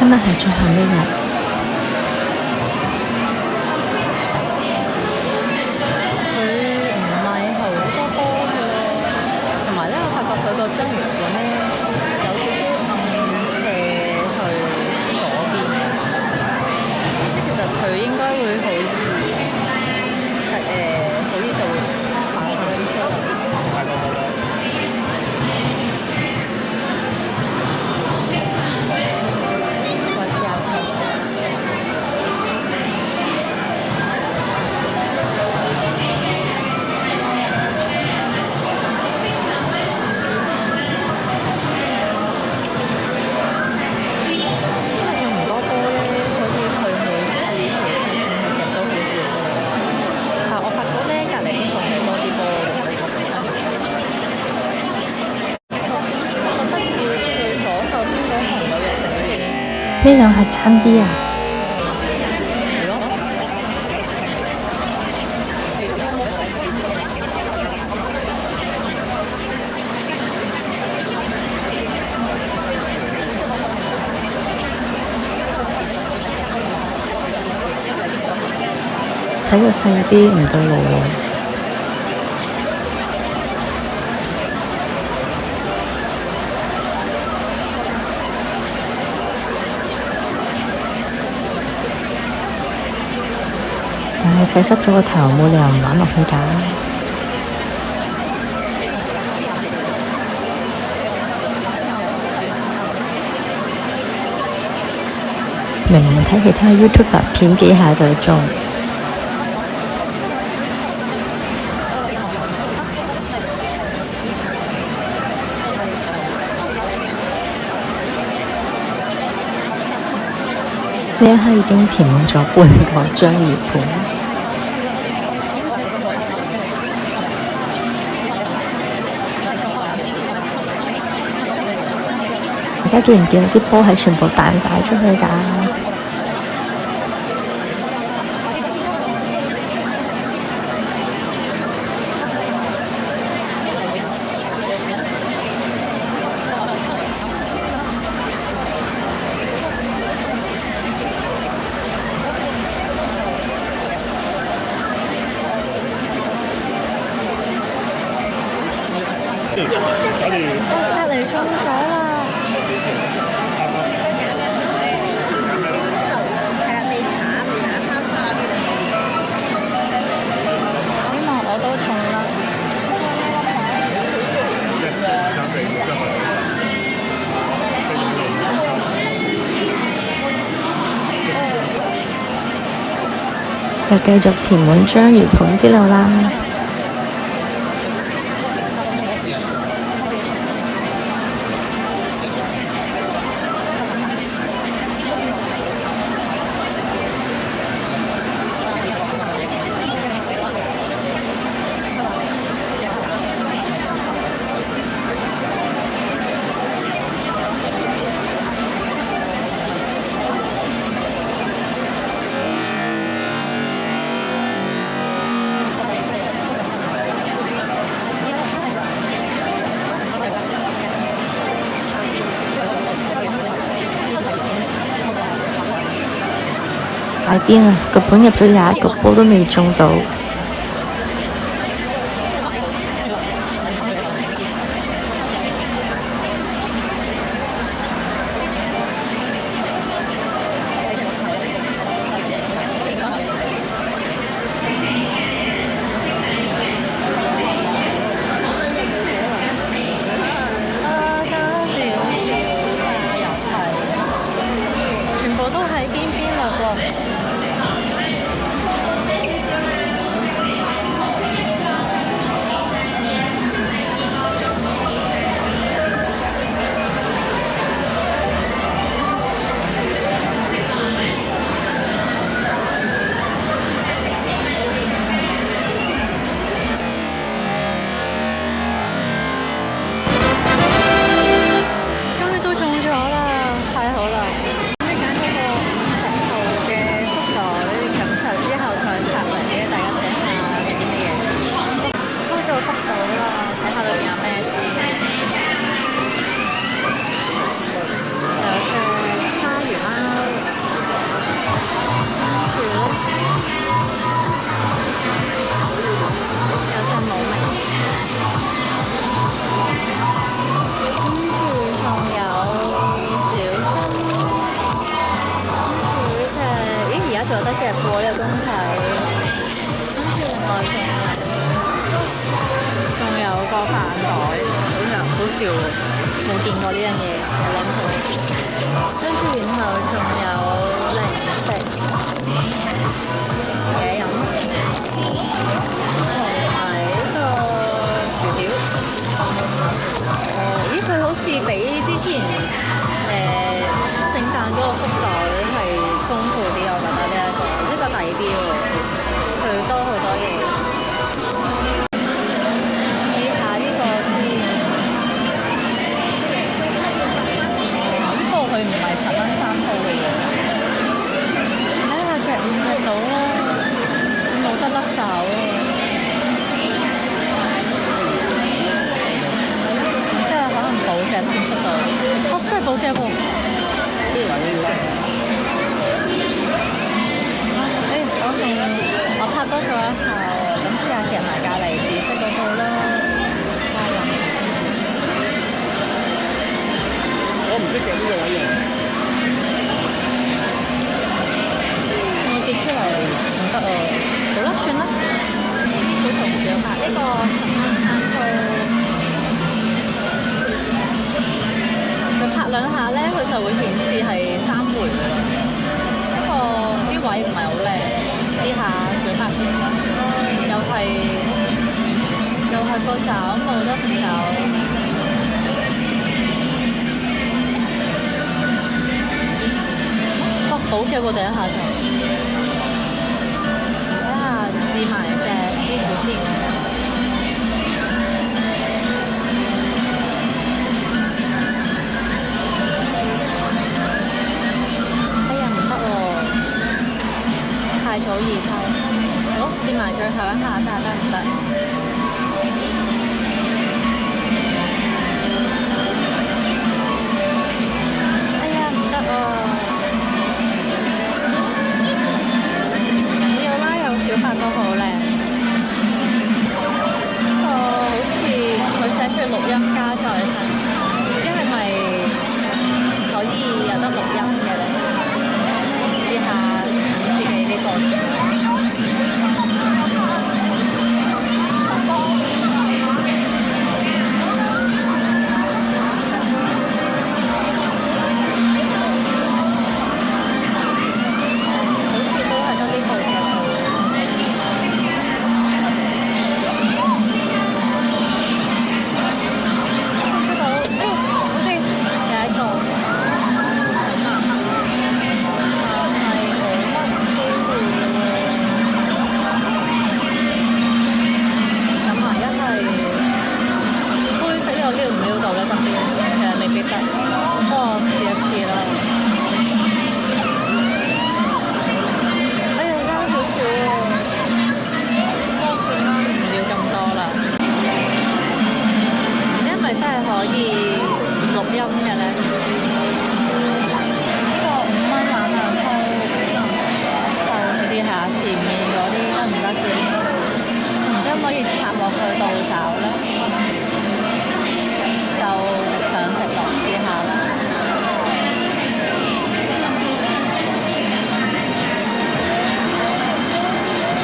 今日係最後一日，佢唔係好多波嘅咯，同埋咧，我發覺佢個章魚館咧有少少暗斜去左邊，即係其實佢應該會好易好易就會行上車。呢兩係差啲啊！睇個細啲唔對路喎。但係洗濕咗個頭，冇理由唔玩落去㗎。明明睇其他 YouTuber 片幾下就中。呢一刻已經填滿咗半個章魚盤。大家見唔見到啲波係全部彈晒出去㗎？隔離中咗啦！希望我都中啦！又繼續填滿章魚盤之路啦！快啲啊！個盤入咗廿個波都未中到。全部都喺邊邊嘞噃。嘢，我諗佢。跟住然後仲有零食、嘢飲，同埋呢個薯條。咦，佢好似比之前聖誕嗰個福袋係豐富啲，我覺得呢個抵啲喎，佢多好多嘢。試下呢個先，呢個佢唔係10蚊3套嘅喎，睇下夾唔夾到啦，冇得甩手啊！即係可能補夾先出到，哦，真係補夾喎！我拍多咗一下，咁試下夾埋隔離紫色嗰個啦。我唔識夾呢個位嘅。我跌出嚟唔得啊！好啦，算啦。師傅同小白呢個10蚊3套，佢拍2下咧，佢就會顯示係3回㗎啦。不過啲位唔係好靚，試下小白先啦。又係個爪冇得走。補嘅喎，第一下就睇下試埋隻師傅先。哎呀，唔得喎，太早易抽。好，試埋最後一下睇下得唔得？哎呀，唔得喎！小白都好靚，呢個好似佢寫住錄音加載聲，唔知係咪可以有得錄音嘅咧？試下自己呢個。可以錄音嘅咧，呢個5蚊玩2套，就試下前面嗰啲得唔得先？唔知可唔可以插落去倒爪咧？就直上直落試下啦。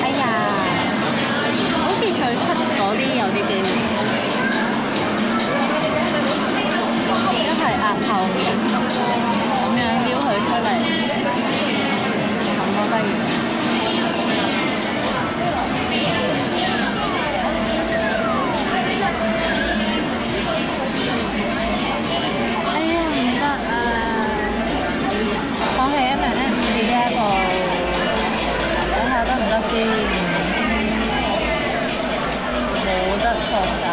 哎呀，好似最出嗰啲有啲機會。係壓後面咁樣撩佢出嚟，咁都得意。哎呀，唔得啊！放棄1名唔似呢一個，睇下得唔得先。冇得錯手。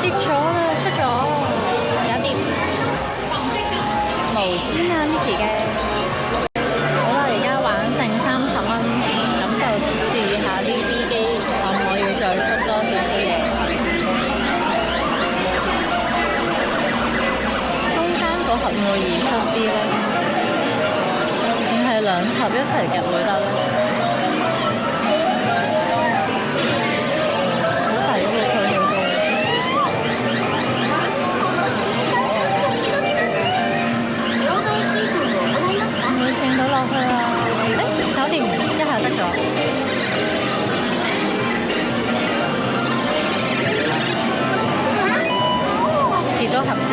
跌咗啦，出咗，搞掂。無氈啊，Micky 嘅。好啦，而家玩剩30蚊，咁就試下啲 B 機可唔可以再出多少少嘢。中間嗰盒會唔會易出啲咧？定係兩盒一齊夾會得咧？好抵喎，佢好多。會剩到落去啊！搞掂，一下得咗。試多盒先。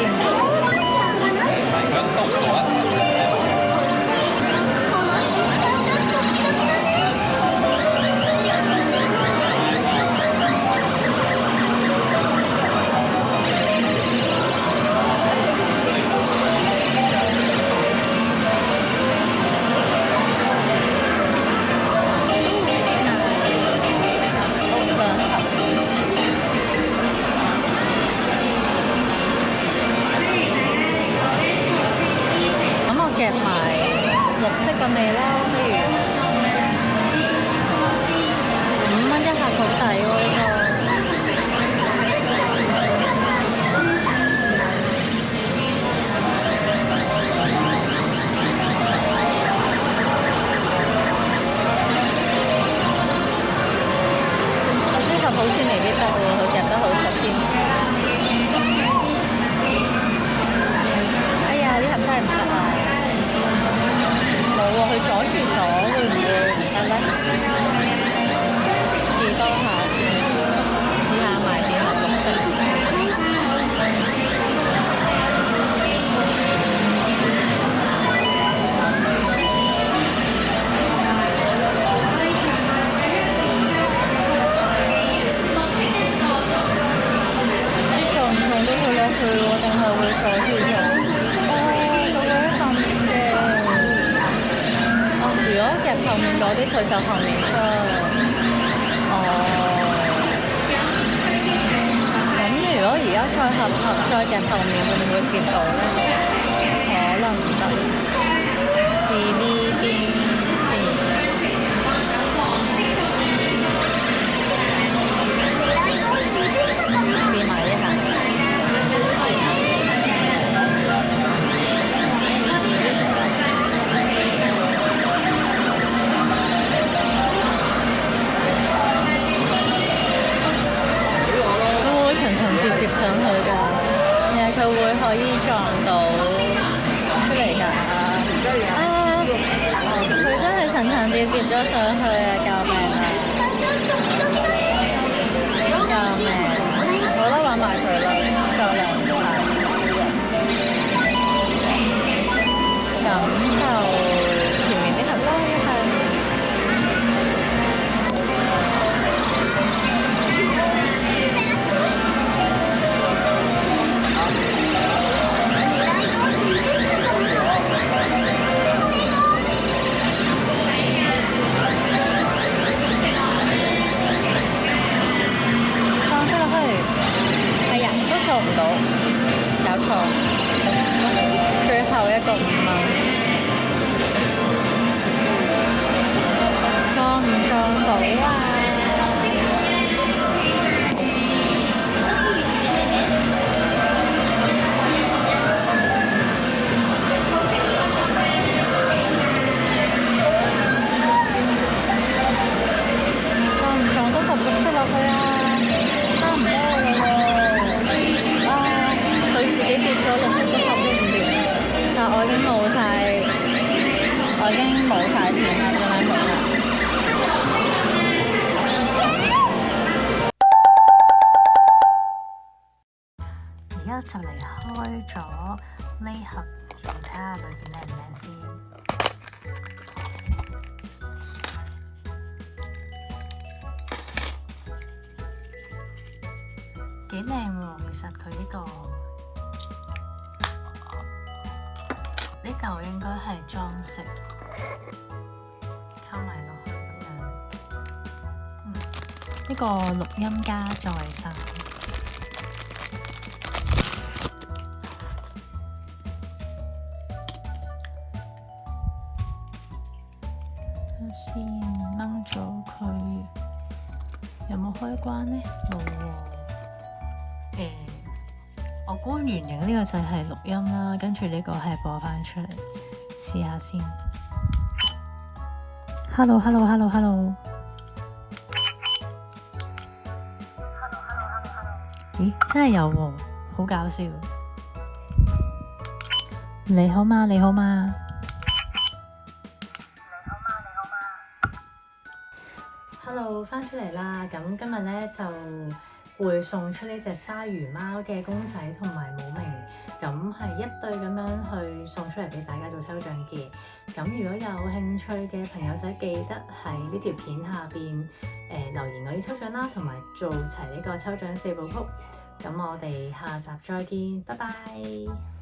夾埋綠色嘅味啦，不如5蚊一盒好抵喎呢個。呢盒好似未必得喎，佢夾得好實添。哎呀，呢盒真係唔得啊！冇喎，佢阻住咗，會唔會唔得咧？試多下先，試下買幾盒綠色。啲撞唔撞到佢落去喎？定係會阻住咗？如果夾後面嗰啲，佢就後面出。哦。咁如果而家再夾後面，會唔會夾到咧？可能唔得。試呢邊先。試埋一下。疊上去㗎，然後佢會可以撞到出嚟㗎。啊！佢真係層層疊疊咗上去啊！救命啊！救命！好啦，玩埋佢啦，就兩塊。咁就前面啲盒啦，一係。做唔到，搞錯，最後一個5蚊。撞唔撞到啊？撞唔撞到個綠色落去啊？差唔多啦喎。佢自己跌咗綠色都合都唔掂，但我已經冇晒錢啦，點解冇啦？而家就嚟開咗呢盒嘢，睇下裏邊靚唔靚先。幾靚喎，其實佢呢嚿應該係裝飾，溝埋落去咁樣。呢個錄音家在手。先掹咗佢，有冇開關呢？冇喎。我估圓形呢個就係錄音啦，跟住呢個係播翻出嚟，試下先。Hello。咦，真係有喎，好搞笑。你好嗎？Hello， 翻出嚟啦！咁今日咧就會送出呢隻鯊魚貓嘅公仔同埋冇名，咁係一對咁樣去送出嚟俾大家做抽獎嘅。咁如果有興趣嘅朋友仔，記得喺呢條片下邊留言我要抽獎啦，同埋做齊呢個抽獎4部曲。咁我哋下集再見，拜拜。